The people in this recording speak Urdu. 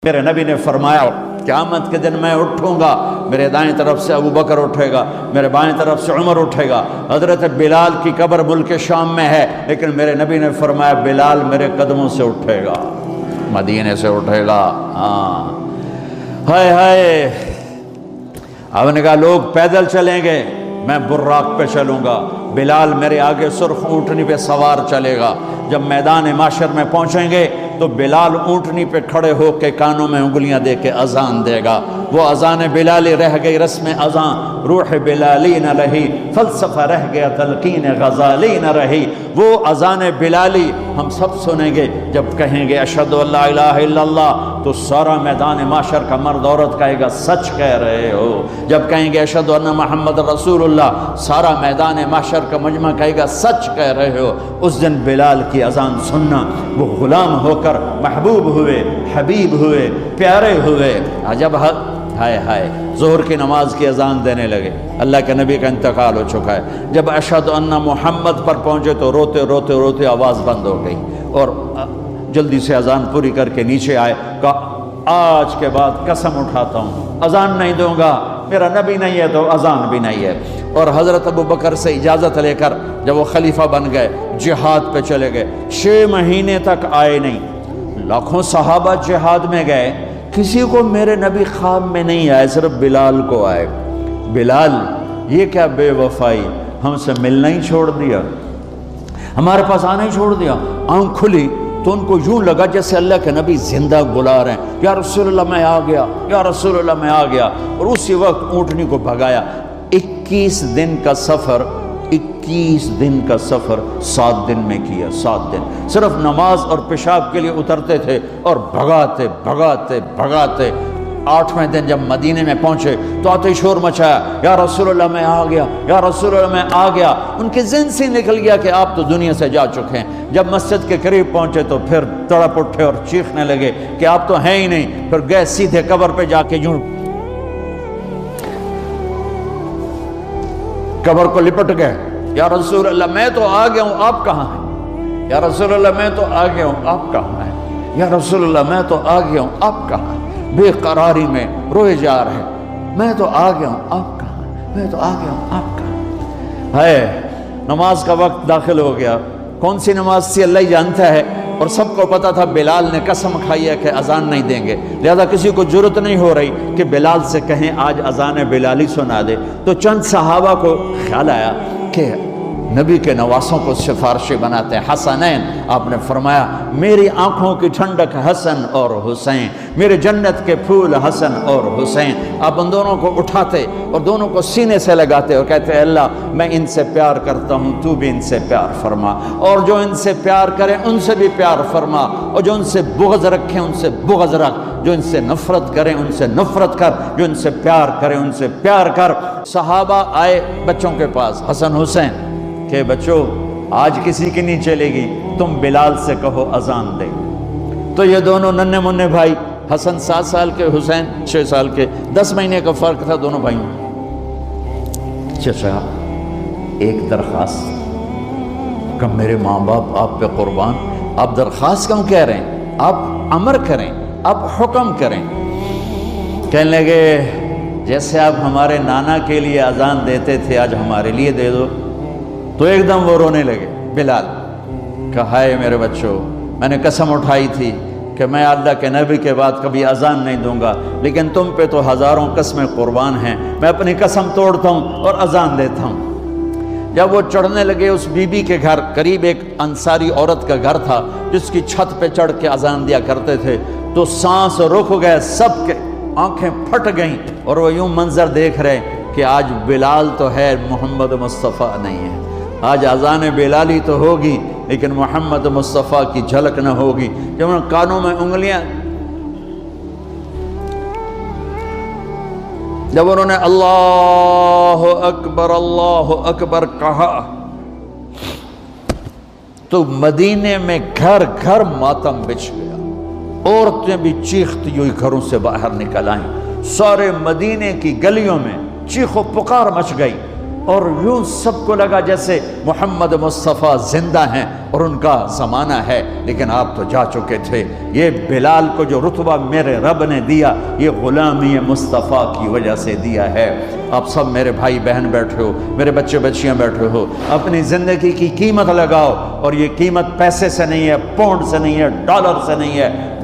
میرے نبی نے فرمایا قیامت کے دن میں اٹھوں گا، میرے دائیں طرف سے ابو بکر اٹھے گا، میرے بائیں طرف سے عمر اٹھے گا۔ حضرت بلال کی قبر ملک شام میں ہے، لیکن میرے نبی نے فرمایا بلال میرے قدموں سے اٹھے گا، مدینے سے اٹھے گا۔ ہائے ہائے، اب نے کہا لوگ پیدل چلیں گے، میں براق پہ چلوں گا، بلال میرے آگے سرخ اونٹنی پہ سوار چلے گا۔ جب میدان معاشر میں پہنچیں گے تو بلال اونٹنی پہ کھڑے ہو کے کانوں میں انگلیاں دے کے اذان دے گا۔ وہ اذان بلالی رہ گئی رسم اذان، روح بلالی نہ رہی، فلسفہ رہ گیا تلقین غزالی نہ رہی۔ وہ اذان بلالی ہم سب سنیں گے، جب کہیں گے اشہد ان لا الہ الا اللہ تو سارا میدان معاشر کا مرد عورت کہے گا سچ کہہ رہے ہو۔ جب کہیں گے اشہد ان محمد رسول اللہ، سارا میدان معاشر کا مجمع کہے گا سچ کہہ رہے ہو۔ اس دن بلال کی اذان سننا، وہ غلام ہو کر محبوب ہوئے، حبیب ہوئے، پیارے ہوئے۔ جب ہائے ہائے ظہر کی نماز کی اذان دینے لگے، اللہ کے نبی کا انتقال ہو چکا ہے، جب اشہد ان محمد پر پہنچے تو روتے روتے روتے آواز بند ہو گئی، اور جلدی سے اذان پوری کر کے نیچے آئے، کہا آج کے بعد قسم اٹھاتا ہوں اذان نہیں دوں گا، میرا نبی نہیں ہے تو اذان بھی نہیں ہے۔ اور حضرت ابو بکر سے اجازت لے کر جب وہ خلیفہ بن گئے، جہاد پہ چلے گئے، 6 مہینے تک آئے نہیں۔ لاکھوں صحابہ جہاد میں گئے، کسی کو میرے نبی خواب میں نہیں آئے، صرف بلال کو آئے۔ بلال یہ کیا بے وفائی، ہم سے ملنا ہی چھوڑ دیا، ہمارے پاس آنا ہی چھوڑ دیا۔ آنکھ کھلی تو ان کو یوں لگا جیسے اللہ کے نبی زندہ بلا رہے ہیں، یا رسول اللہ میں آ گیا، یا رسول اللہ میں آ گیا۔ اور اسی وقت اونٹنی کو بھگایا۔ 21 دن کا سفر، 21 دن کا سفر 7 دن میں کیا، 7 دن صرف نماز اور پیشاب کے لیے اترتے تھے اور بھگاتے بھگاتے بھگاتے۔ 8ویں دن جب مدینے میں پہنچے تو آتے شور مچایا، یا رسول اللہ میں آ گیا، یا رسول اللہ میں آ گیا۔ ان کے ذہن سے نکل گیا کہ آپ تو دنیا سے جا چکے ہیں۔ جب مسجد کے قریب پہنچے تو پھر تڑپ اٹھے اور چیخنے لگے کہ آپ تو ہیں ہی نہیں۔ پھر گئے سیدھے قبر پہ جا کے یوں قبر کو لپٹ گئے، یا رسول اللہ میں تو آ گیا ہوں، آپ کہاں ہیں؟ یا رسول اللہ میں تو آ گیا ہوں، آپ کہاں ہیں؟ یا رسول اللہ میں تو آ گیا ہوں، آپ کہاں ہیں؟ بے قراری میں روئے جا رہے، میں تو آ گیا ہوں، آپ کہاں ہیں؟ میں تو آ گیا ہوں، آپ کہاں ہیں؟ نماز کا وقت داخل ہو گیا۔ کون سی نماز تھی اللہ ہی جانتا ہے، اور سب کو پتا تھا بلال نے قسم کھائی ہے کہ اذان نہیں دیں گے، لہذا کسی کو جرت نہیں ہو رہی کہ بلال سے کہیں آج اذان بلالی سنا دے۔ تو چند صحابہ کو خیال آیا کہ نبی کے نواسوں کو سفارشی بناتے ہیں، حسنین۔ آپ نے فرمایا میری آنکھوں کی ٹھنڈک حسن اور حسین، میرے جنت کے پھول حسن اور حسین۔ آپ ان دونوں کو اٹھاتے اور دونوں کو سینے سے لگاتے اور کہتے ہیں اللہ میں ان سے پیار کرتا ہوں، تو بھی ان سے پیار فرما، اور جو ان سے پیار کرے ان سے بھی پیار فرما، اور جو ان سے بغض رکھیں ان سے بغض رکھ، جو ان سے نفرت کریں ان سے نفرت کر، جو ان سے پیار کریں ان سے پیار کر۔ صحابہ آئے بچوں کے پاس، حسن حسین، کہ بچوں آج کسی کی نہیں چلے گی، تم بلال سے کہو اذان دے۔ تو یہ دونوں ننھے منھے بھائی، حسن 7 سال کے، حسین 6 سال کے، 10 مہینے کا فرق تھا دونوں بھائیوں۔ چچا ایک درخواست، کہ میرے ماں باپ آپ پہ قربان، آپ درخواست کیوں کہہ رہے ہیں؟ آپ امر کریں، آپ حکم کریں۔ کہنے لگے جیسے آپ ہمارے نانا کے لیے اذان دیتے تھے آج ہمارے لیے دے دو۔ تو ایک دم وہ رونے لگے بلال، کہا ہائے میرے بچوں، میں نے قسم اٹھائی تھی کہ میں اللہ کے نبی کے بعد کبھی اذان نہیں دوں گا، لیکن تم پہ تو ہزاروں قسمیں قربان ہیں، میں اپنی قسم توڑتا ہوں اور اذان دیتا ہوں۔ جب وہ چڑھنے لگے اس بی بی کے گھر، قریب ایک انصاری عورت کا گھر تھا جس کی چھت پہ چڑھ کے اذان دیا کرتے تھے، تو سانس رک گئے سب کے، آنکھیں پھٹ گئیں، اور وہ یوں منظر دیکھ رہے کہ آج بلال تو ہے، محمد مصطفیٰ نہیں ہے۔ آج اذان بلالی تو ہوگی لیکن محمد مصطفیٰ کی جھلک نہ ہوگی۔ جب ان کانوں میں انگلیاں، جب انہوں نے اللہ اکبر کہا تو مدینے میں گھر گھر ماتم بچھ گیا، عورتیں بھی چیختی ہوئی گھروں سے باہر نکل آئیں، سارے مدینے کی گلیوں میں چیخ و پکار مچ گئی، اور یوں سب کو لگا جیسے محمد مصطفیٰ زندہ ہیں، اور ان کا زمانہ ہے، لیکن آپ تو جا چکے تھے۔ یہ بلال کو جو رتبہ میرے رب نے دیا، یہ غلامی مصطفیٰ کی وجہ سے دیا ہے۔ آپ سب میرے بھائی بہن بیٹھے ہو، میرے بچے بچیاں بیٹھے ہو، اپنی زندگی کی قیمت لگاؤ، اور یہ قیمت پیسے سے نہیں ہے، پاؤنڈ سے نہیں ہے، ڈالر سے نہیں ہے،